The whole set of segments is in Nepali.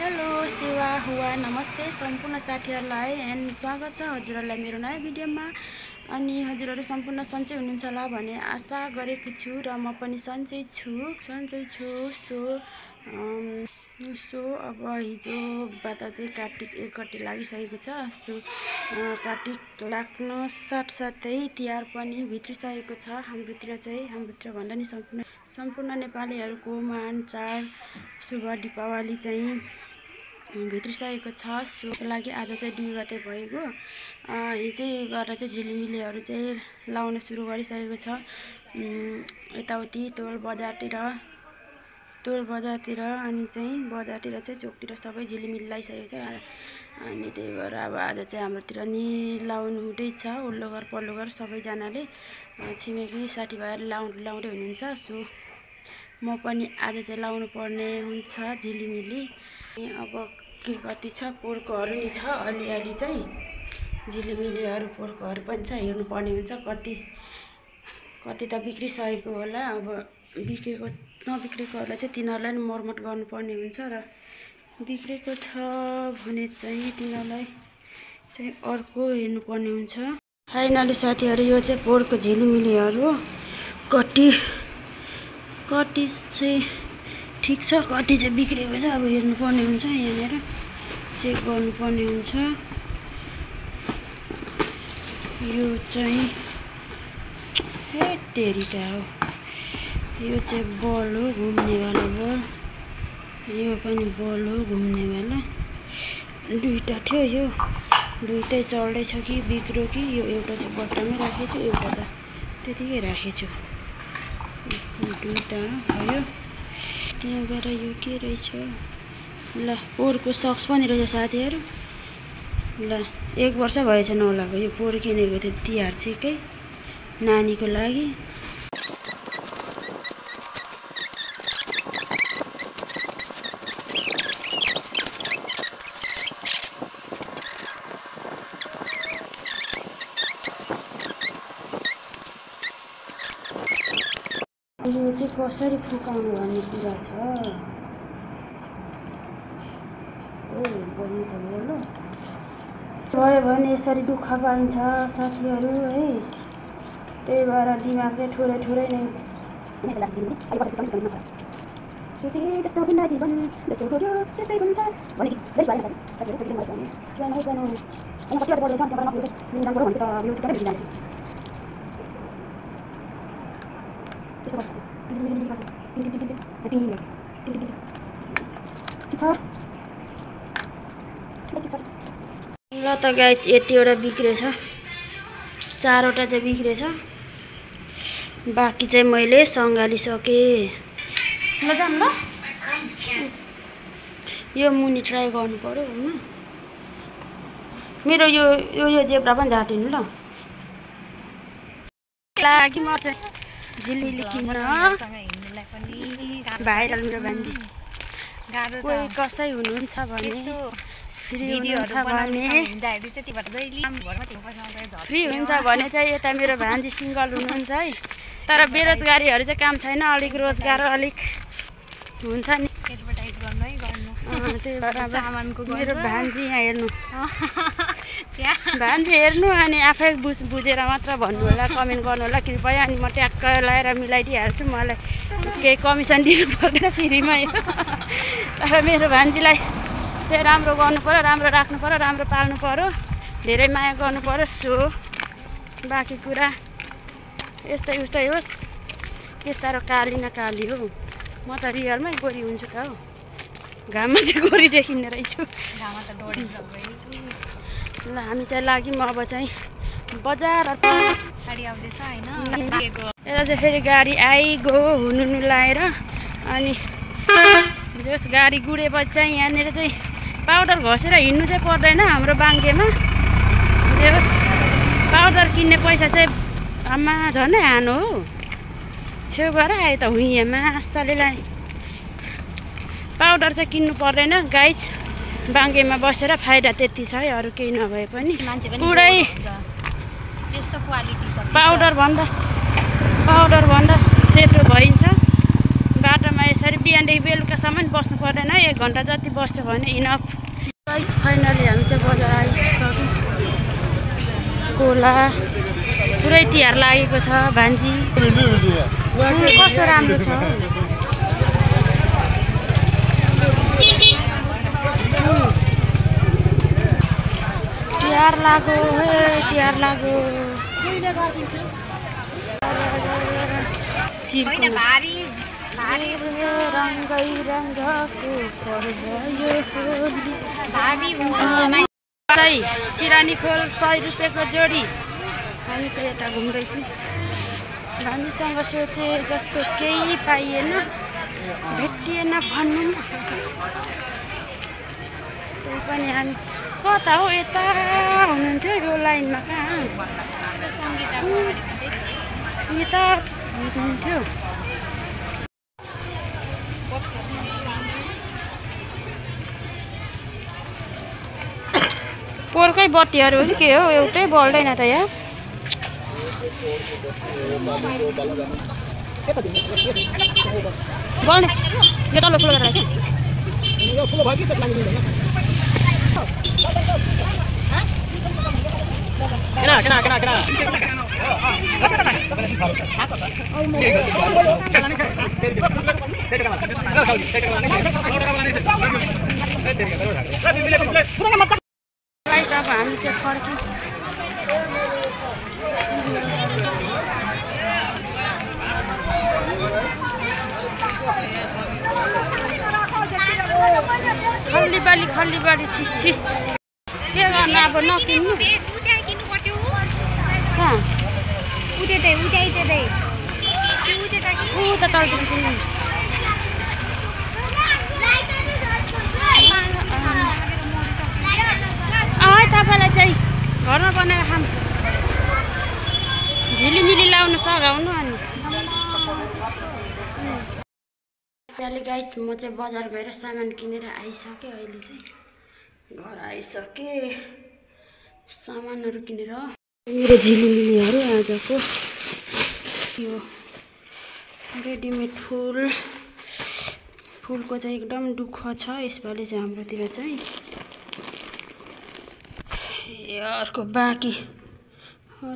हेलो सेवा हुआ नमस्ते सम्पूर्ण साथीहरुलाई एन्ड स्वागत छ हजुरहरुलाई मेरो नयाँ भिडियोमा। अनि हजुरहरु सम्पूर्ण सन्चै हुनुहुन्छ होला भन्ने आशा गरेको छु र म पनि सन्चै छु। सो अब हिजोबाट चाहिँ कार्तिक 1 गते लागिसकेको छ। सो कार्तिक लाग्न साथसाथै तिहार पनि भित्रिसकेको छ। हाम्रोतिर भन्दा नि सम्पूर्ण नेपालीहरुको महान चाड शुभ दीपावली चाहिँ भित्रिसकेको छ। सो त्यसको लागि आज चाहिँ 2 गते भइगयो। हिजोबाट चाहिँ झिलिमिलीहरु चाहिँ लाउन सुरु गरिसकेको छ। यताउति टोल बजारतिर अनि चाहिँ बजारतिर चाहिँ चोकतिर सबै झिलिमिली लाइसकेको छ। अनि त्यही भएर अब आज चाहिँ हाम्रोतिर नि लाउनु हुँदैछ। उल्लो घर पल्लो घर सबैजनाले छिमेकी साथीभाइहरुले लाउँदै हुनुहुन्छ। सो म पनि आज चाहिँ लाउनु पर्ने हुन्छ झिलिमिली। अब के कति छ पोरकोहरु नि छ अलिअलि चाहिँ झिलिमिलीहरु पोरकोहरु पनि छ, हेर्नु पर्ने हुन्छ। कति त बिग्रिसकेको होला। अब नबिग्रेकोहरुलाई चाहिँ तिनीहरुलाई नि मर्मत गर्नुपर्ने हुन्छ र बिग्रेको छ भने चाहिँ तिनीहरुलाई चाहिँ अर्को हेर्नुपर्ने हुन्छ। फाइनली साथीहरु यो चाहिँ पोरको झिलिमिलीहरु कति चाहिँ ठीक छ, कति चाहिँ बिग्रेको छ। अब हेर्नुपर्ने हुन्छ, यहाँनिर चेक गर्नुपर्ने हुन्छ। यो चाहिँ हे तेरिका हो, यो चाहिँ बल हो घुम्नेवाला बल। यो पनि बल हो घुम्नेवाला। दुईटा थियो, यो दुईटै चल्दैछ कि बिग्रो कि। यो एउटा चाहिँ बट्टामै राखेछु, एउटा त त्यतिकै राखेछु। दुईटा भयो। त्यहाँबाट यो के रहेछ ल, पोरको सक्स पनि रहेछ साथीहरु। ल 1 वर्ष भएछ नलाएको। यो पोर किनेको थियो तिहार छिकै नानीको लागि। यो चाहिँ कसरी फुकाउनु भन्ने कुरा छ। बहिनी त बोलो भयो भने यसरी दुःख पाइन्छ साथीहरु है। त्यही भएर दिमाग चाहिँ ठुरै नै सोचे त्यस्तो हुँदा जीवन जस्तो खोज्यो त्यस्तै हुन्छ भने कि धेरै भएन साथीहरु। कतिले मलाई भन्नु जानु अनि कति पर्दैछ त्यहाँबाट नपुग्यो निदान गरौँ भने त यो टिकटै बिग्रिन्छ। ल त गाइस यतिवटा बिग्रेछ, 4वटा चाहिँ बिग्रेछ, बाँकी चाहिँ मैले सँगालिसके। ल जाम ल, यो मुनि ट्राई गर्नु पर्यो हैन। मेरो यो जेब्रा पनि झाटिनु ल। लागि म चाहिँ झिलिमिली किन्न भाइरल मेरो भान्जी। कोही कसै हुनुहुन्छ भने फ्री हुन्छ भने चाहिँ यता मेरो भान्जी सिंगल हुनुहुन्छ है। तर बेरोजगारीहरु चाहिँ काम छैन, अलिक रोजगार अलिक हुन्छ नि। एडभर्टाइज गर्नु है गर्नु। त्यही भएर मेरो भान्जी यहाँ हेर्नु भान्जी हेर्नु अनि आफै बुझेर मात्र भन्नु होला, कमेन्ट गर्नु होला कृपया। अनि म ट्याक्क लाएर मिलाइदिइहाल्छु, मलाई केही कमिसन दिनु पर्दैन फ्रीमा। तर मेरो भान्जीलाई चाहिँ राम्रो गर्नु पर्यो, राम्रो राख्नु पर्यो, राम्रो पाल्नु पर्यो, धेरै माया गर्नु पर्यो। सो बाँकी कुरा यस्तै होस्। के साह्रो काली न काली हो, म त रियलमै गोरी हुन्छु त हो। घाममा चाहिँ गोरी देखिने रहेछु। ल हामी चाहिँ लाग्यौँ अब चाहिँ बजार। यता चाहिँ फेरि गाडी आइगयो हुनु लाएर। अनि जस गाडी गुडेपछि चाहिँ यहाँनिर चाहिँ पाउडर घसेर हिँड्नु चाहिँ पर्दैन हाम्रो बाङ्गेमा। जस पाउडर किन्ने पैसा चाहिँ आमा झनै हानो हो। छेउ गएर आए त हुइएमा असलीलाई पाउडर चाहिँ किन्नु पर्दैन गाइज। बाङ्गेमा बसेर फाइदा त्यति छ है, अरू केही नभए पनि। पुरै यस्तो क्वालिटी छ। पाउडर भन्दा सेतो भइन्छ। बाटोमा यसरी बिहानदेखि बेलुकासम्म बस्नु पर्दैन 1 घन्टा जति बस्यो भने इनफ। गाइस फाइनली हामी चाहिँ बजार आइसक्यौँ। कोला पुरै तिहार लागेको छ भान्जी। कस्तो राम्रो छ तिहार लाग्यो हे तिहार लाग्यो। सिरको भारी भारी रङ्गै रङ्गको पर्व यो भारी हुन्छ। सिरानी खोल 100 रुपियाँको जोडी। हामी चाहिँ यता घुम्दैछौँ। भान्जीसँग सोचे जस्तो केही पाइएन भेटिएन भनौँ। त्यही पनि हामी कता हो यता हुनुहुन्थ्यो यो लाइनमा कहाँ यता हुनुहुन्थ्यो। पोहोरकै बत्तीहरू हो कि के हो एउटै बल्दैन त यहाँ। बल्ने यो तल्लो ठुलो गरेर अब हामी चाहिँ फर्क्यौँ। खल्ली बाली छिस छिस के गर्नु अब नकिन्नु कहाँ उता तलतिर किन्नु। तपाईँलाई चाहिँ घरमा बनाएर खाम झिलिमिली लाउनु सघाउनु। अनि अहिले गाइस म चाहिँ बजार गएर सामान किनेर आइसकेँ। अहिले चाहिँ घर आइसकेँ सामानहरू किनेर। मेरो झिलिमिलीहरू आजको यो रेडिमेड फुलको चाहिँ एकदम दुःख छ यसपालि चाहिँ हाम्रोतिर चाहिँ। अर्को बाँकी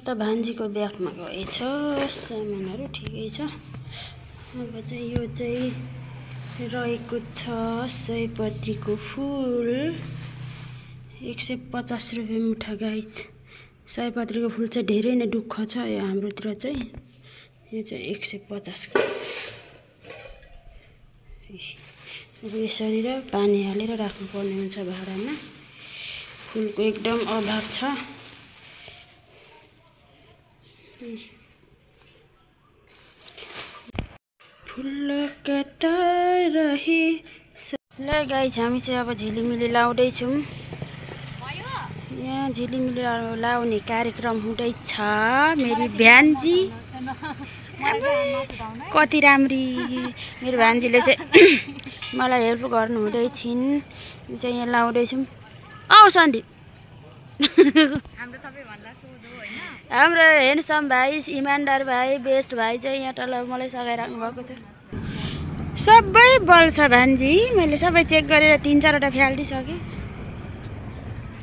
त भान्जीको ब्यागमा गएछ सामानहरू ठिकै छ। अब चाहिँ यो चाहिँ रहेको छ सयपत्रीको फुल 150 रुपियाँ मुठा गाइस। सयपत्रीको फुल चाहिँ धेरै नै दुःख छ यो हाम्रोतिर चाहिँ। यो चाहिँ 150 को यसरी र पानी हालेर राख्नुपर्ने हुन्छ भाँडामा। फुलको एकदम अभाव छ। फुल कता रहे ल गाइस हामी चाहिँ अब झिलिमिली लाउँदैछौँ। यहाँ झिलिमिली लाउने कार्यक्रम हुँदैछ। मेरी भान्जी कति राम्री मेरो भान्जीले चाहिँ मलाई हेल्प गर्नु हुँदैछिन्। चाहिँ यहाँ लाउँदैछौँ। आऊ सन्दीप हाम्रो हेन्डसम भाइ इमान्दार भाइ बेस्ट भाइ चाहिँ यहाँ तल मलाई सघाइराख्नु भएको छ। सबै बल्छ भान्जी। मैले सबै चेक गरेर 3-4वटा फ्यालिदिइसकेँ।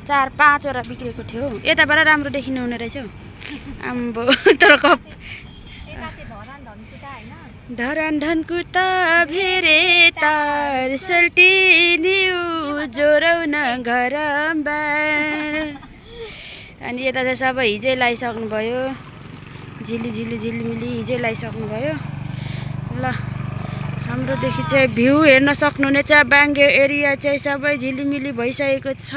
4-5वटा बिग्रेको थियो। यताबाट राम्रो देखिनु हुने रहेछ हौ आम्बो। तर कप धरान धनकुटा भेरे तार सल्टिन्यु जोराउन घरमा। अनि यता चाहिँ सबै हिजै लगाइसक्नुभयो। झिलिमिली हिजै लगाइसक्नुभयो। ल हाम्रोदेखि चाहिँ भ्यू हेर्न सक्नुहुनेछ। बाङ्गे एरिया चाहिँ सबै झिलिमिली भइसकेको छ।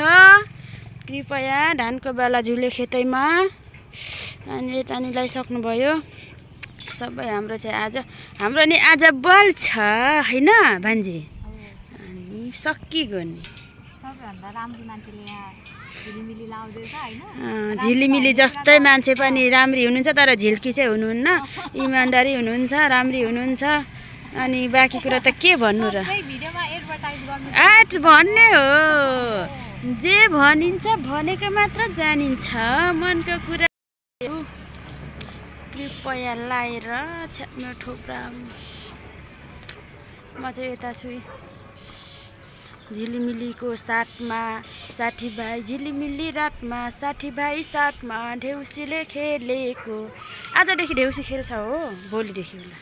कृपया धानको बेला झुले खेतैमा। अनि यता नि लगाइसक्नुभयो सबै। हाम्रो चाहिँ हाम्रो नि आज बल छ हैन भान्जी। अनि सकिगयो नि झिलिमिली जस्तै मान्छे पनि राम्री हुनुहुन्छ तर झिल्की चाहिँ हुनुहुन्न। इमान्दारी हुनुहुन्छ राम्री हुनुहुन्छ। अनि बाँकी कुरा त के भन्नु र। एड भन्ने हो जे भनिन्छ भनेको मात्र जानिन्छ। मनको कुरा कृपया लाएर छ्याप्न ठोक्रा म चाहिँ यता छु झिलिमिलीको साथमा साथीभाइ झिलिमिली रातमा साथीभाइ साथमा देउसीले खेलेको। आजदेखि देउसी खेल्छ हो भोलिदेखि होला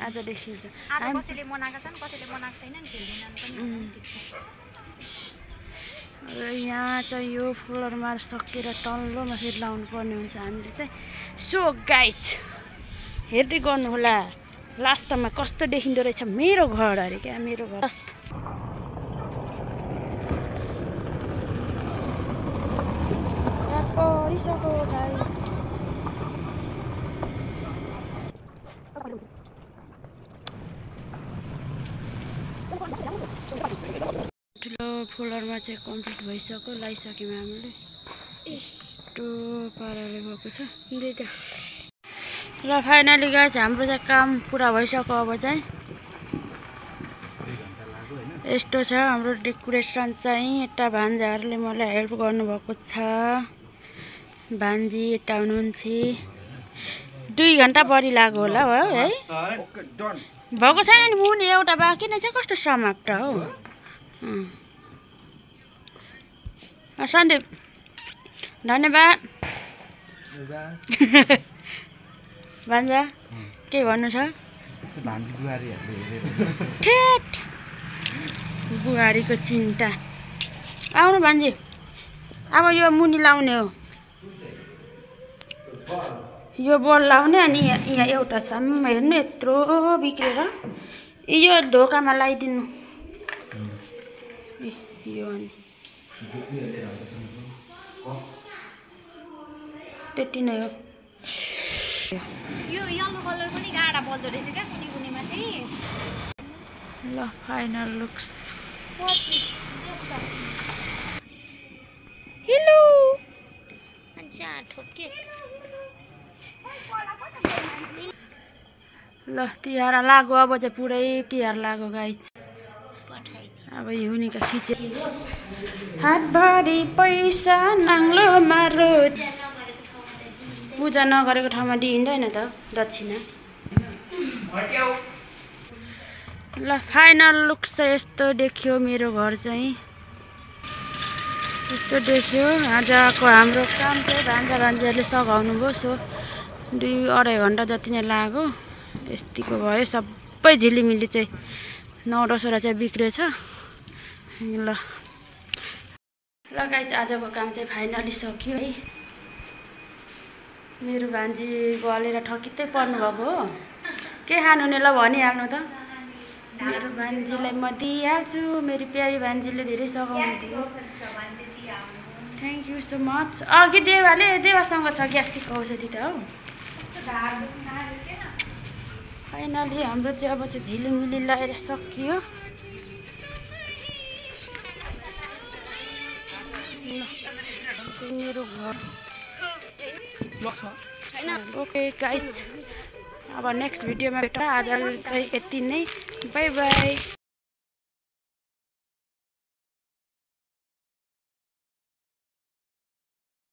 आजदेखि कसैले मनाएको छन् कसैले मनाएको छैनन् खेल्दैनन् पनि र यहाँ चाहिँ यो फ्लोरमा सकेर तल्लोमा फेरि लाउनु पर्ने हुन्छ हामीले चाहिँ। सो गाइज हेर्दै गर्नुहोला लास्टमा कस्तो देखिँदो रहेछ मेरो घर अरे क्या मेरो घर। परिसक्यो गाइज ठुलो फ्लोरमा चाहिँ कम्प्लिट भइसक्यो लगाइसक्यौँ हामीले। यस्तो पाराले गएको छ र फाइनली गाइज हाम्रो चाहिँ काम पुरा भइसक्यो। अब चाहिँ यस्तो छ हाम्रो डेकोरेसन चाहिँ। यता भान्जाहरूले मलाई हेल्प गर्नुभएको छ। भान्जी यता हुनुहुन्छ 2 घन्टा बढी लाग्यो होला हो है भएको छैन नि मुनि एउटा बाँकी नै छ। कस्तो समाप्त हो सन्दीप धन्यवाद। भान्जा के भन्नु छ ठेट बुहारीको चिन्ता। आउनु भान्जी अब यो मुनि लाउने हो यो बल लाउने। अनि यहाँ एउटा छ हेर्नु यत्रो बिग्रेर यो ढोकामा लगाइदिनु यो अनि त्यति नै हो। यो येलो कलर पनि गाडा बल्दो रहेछ क्या कुनै कुनैमा चाहिँ। ल फाइनल लुक्स हेलो अच्छा ठोके ल तिहार लाग्यो अब चाहिँ पुरै तिहार लाग्यो गाइज। अब युनिका खिचे हातभरि पैसा नाङ्लो मारो पूजा नगरेको ठाउँमा दिइँदैन त दक्षिणा। ल फाइनल लुक्स चाहिँ यस्तो देखियो मेरो घर चाहिँ यस्तो देखियो। आजको हाम्रो काम चाहिँ भान्जाहरूले सघाउनु भयो। सो 2-2.5 घन्टा जति नै लाग्यो। यतिको भयो सबै झिलिमिली चाहिँ 9-10 चाहिँ बिग्रेछ। ल गाइज आजको काम चाहिँ फाइनली सक्यो है। मेरो भान्जी गलेर ठकित्तै पर्नुभएको हो। के खानु नि ल भनिहाल्नु त। मेरो भान्जीलाई म दिइहाल्छु। मेरो प्यारी भान्जीले धेरै सघाउनु थियो। Thank you so much. अघि देवासँग छ ग्यास्ट्रिक औषधि त हो। फाइनली हाम्रो चाहिँ अब चाहिँ झिलिमिली लगाएर सकियो। मेरो घर ओके गाइज अब नेक्स्ट भिडियोमा भेट। आज चाहिँ यति नै बाई बाई।